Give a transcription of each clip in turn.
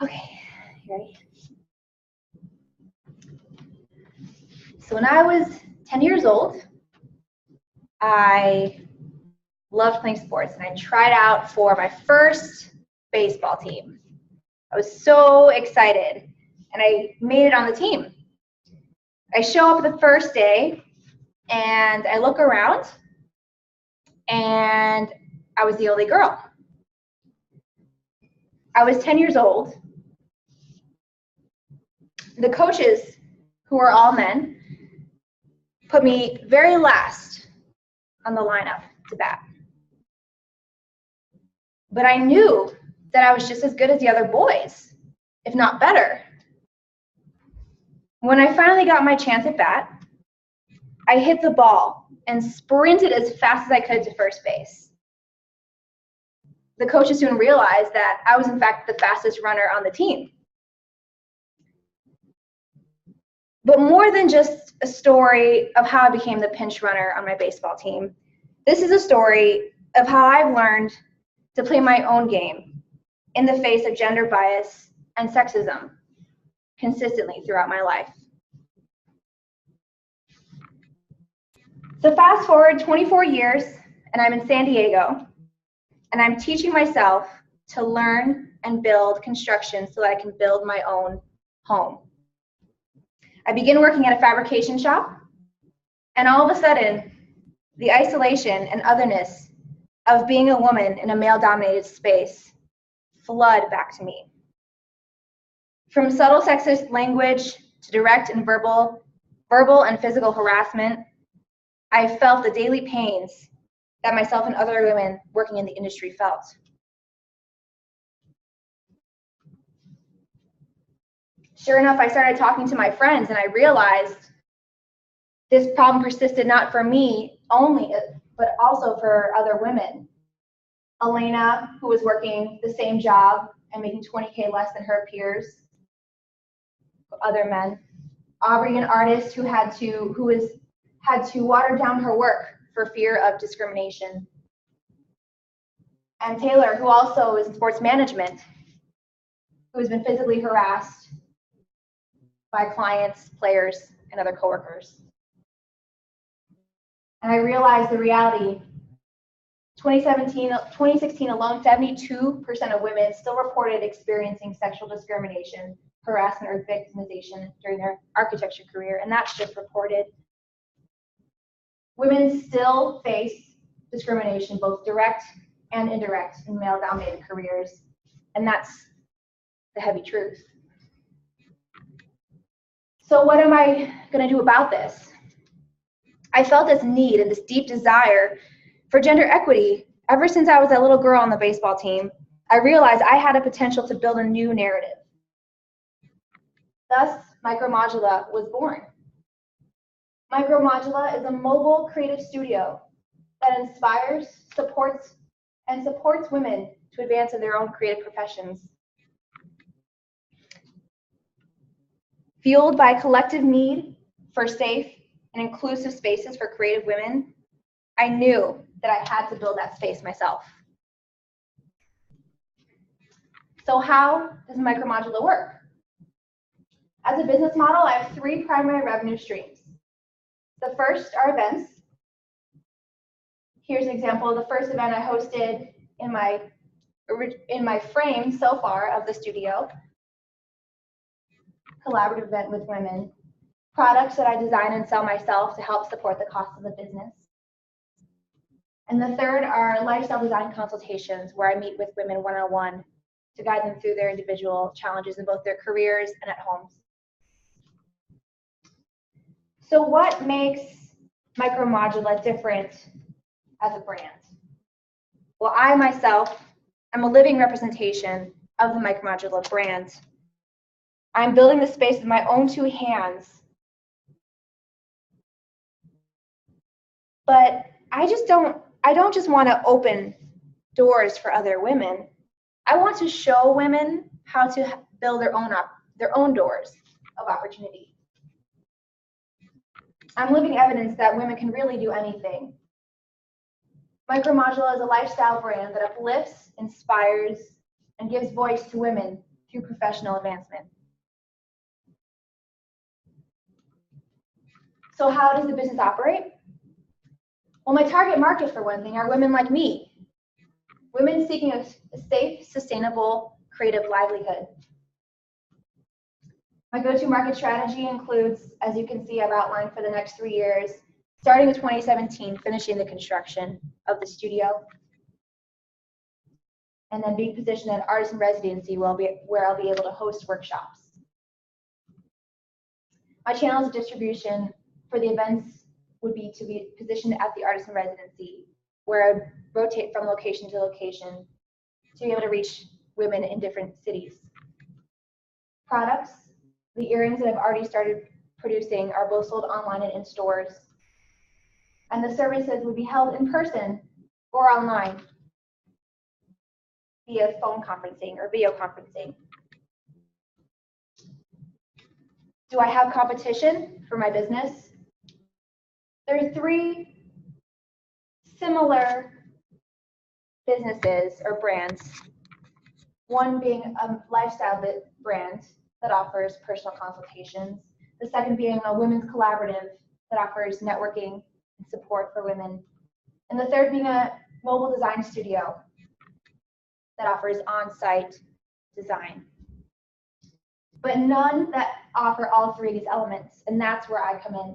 Okay, you ready? So when I was 10 years old, I loved playing sports, and I tried out for my first baseball team. I was so excited, and I made it on the team. I show up the first day, and I look around, and I was the only girl. I was 10 years old. The coaches, who were all men, put me very last on the lineup to bat. But I knew that I was just as good as the other boys, if not better. When I finally got my chance at bat, I hit the ball and sprinted as fast as I could to first base. The coaches soon realized that I was in fact the fastest runner on the team. But more than just a story of how I became the pinch runner on my baseball team, this is a story of how I've learned to play my own game in the face of gender bias and sexism consistently throughout my life. So fast forward 24 years, and I'm in San Diego, and I'm teaching myself to learn and build construction so that I can build my own home. I begin working at a fabrication shop, and all of a sudden, the isolation and otherness of being a woman in a male-dominated space flood back to me. From subtle sexist language to direct and verbal and physical harassment, I felt the daily pains that myself and other women working in the industry felt. Sure enough, I started talking to my friends, and I realized this problem persisted not for me only, but also for other women. Elena, who was working the same job and making $20K less than her peers, other men. Aubrey, an artist who had to water down her work for fear of discrimination. And Taylor, who also is in sports management, who has been physically harassed by clients, players, and other coworkers. And I realized the reality. 2016 alone, 72% of women still reported experiencing sexual discrimination, harassment, or victimization during their architecture career, and that's just reported. Women still face discrimination, both direct and indirect, in male-dominated careers, and that's the heavy truth. So what am I going to do about this? I felt this need and this deep desire for gender equity ever since I was a little girl on the baseball team. I realized I had a potential to build a new narrative. Thus, MicroModula was born. MicroModula is a mobile creative studio that inspires, supports women to advance in their own creative professions. Fueled by a collective need for safe and inclusive spaces for creative women, I knew that I had to build that space myself. So how does MicroModula work? As a business model, I have 3 primary revenue streams. The first are events. Here's an example of the first event I hosted in my frame so far of the studio. Collaborative event with women. Products that I design and sell myself to help support the cost of the business. And the third are lifestyle design consultations, where I meet with women one-on-one to guide them through their individual challenges in both their careers and at homes. So what makes MicroModula different as a brand? Well, I myself am a living representation of the MicroModula brand. I'm building the space with my own 2 hands. But I don't just want to open doors for other women. I want to show women how to build their own doors of opportunity. I'm living evidence that women can really do anything. MicroModula is a lifestyle brand that uplifts, inspires, and gives voice to women through professional advancement. So how does the business operate? Well, my target market, for one thing, are women like me. Women seeking a safe, sustainable, creative livelihood. My go-to market strategy includes, as you can see, I've outlined for the next 3 years, starting in 2017, finishing the construction of the studio, and then being positioned at artisan residency where I'll be able to host workshops. My channels of distribution for the events would be to be positioned at the artisan residency, where I would rotate from location to location to be able to reach women in different cities. Products, the earrings that I've already started producing are both sold online and in stores. And the services would be held in person or online via phone conferencing or video conferencing. Do I have competition for my business? There are 3 similar businesses or brands. One being a lifestyle brand that offers personal consultations. The second being a women's collaborative that offers networking and support for women. And the third being a mobile design studio that offers on-site design. But none that offer all 3 of these elements, and that's where I come in.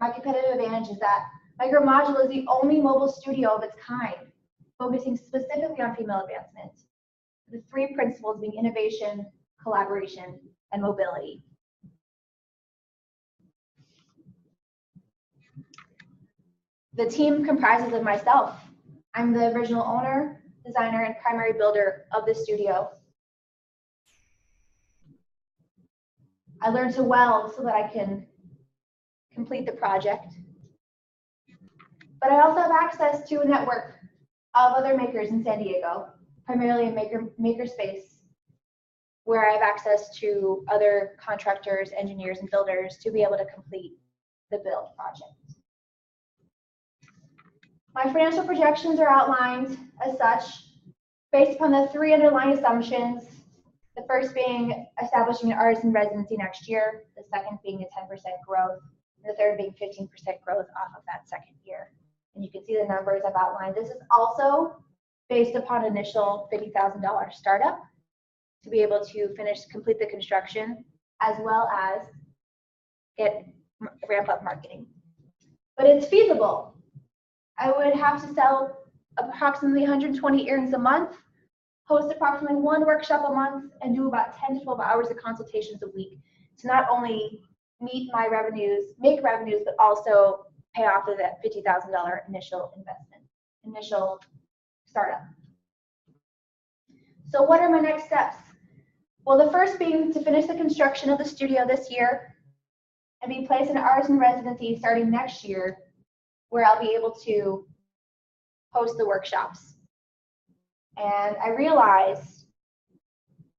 My competitive advantage is that MicroModula is the only mobile studio of its kind, focusing specifically on female advancement. The 3 principles being innovation, collaboration, and mobility. The team comprises of myself. I'm the original owner, designer, and primary builder of the studio. I learned to weld so that I can complete the project. But I also have access to a network of other makers in San Diego, primarily a makerspace, where I have access to other contractors, engineers, and builders to be able to complete the build project. My financial projections are outlined as such, based upon the 3 underlying assumptions. The first being establishing an artisan residency next year, the second being a 10% growth, and the third being 15% growth off of that second year. And you can see the numbers I've outlined. This is also based upon initial $50,000 startup to be able to complete the construction, as well as ramp up marketing. But it's feasible. I would have to sell approximately 120 earrings a month, host approximately 1 workshop a month, and do about 10 to 12 hours of consultations a week to not only meet my revenues, make revenues, but also pay off of that $50,000 initial investment, initial startup. So what are my next steps? Well, the first being to finish the construction of the studio this year and be placed in an artisan residency starting next year, where I'll be able to host the workshops. And I realized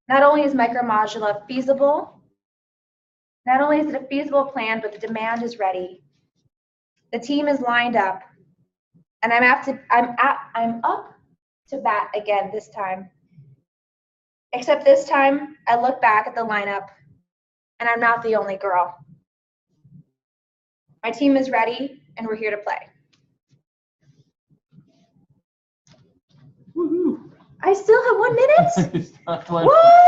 not only is MicroModula feasible, not only is it a feasible plan, but the demand is ready. The team is lined up, and I'm up to bat again this time. Except this time, I look back at the lineup, and I'm not the only girl. My team is ready, and we're here to play. Woohoo! I still have 1 minute? What?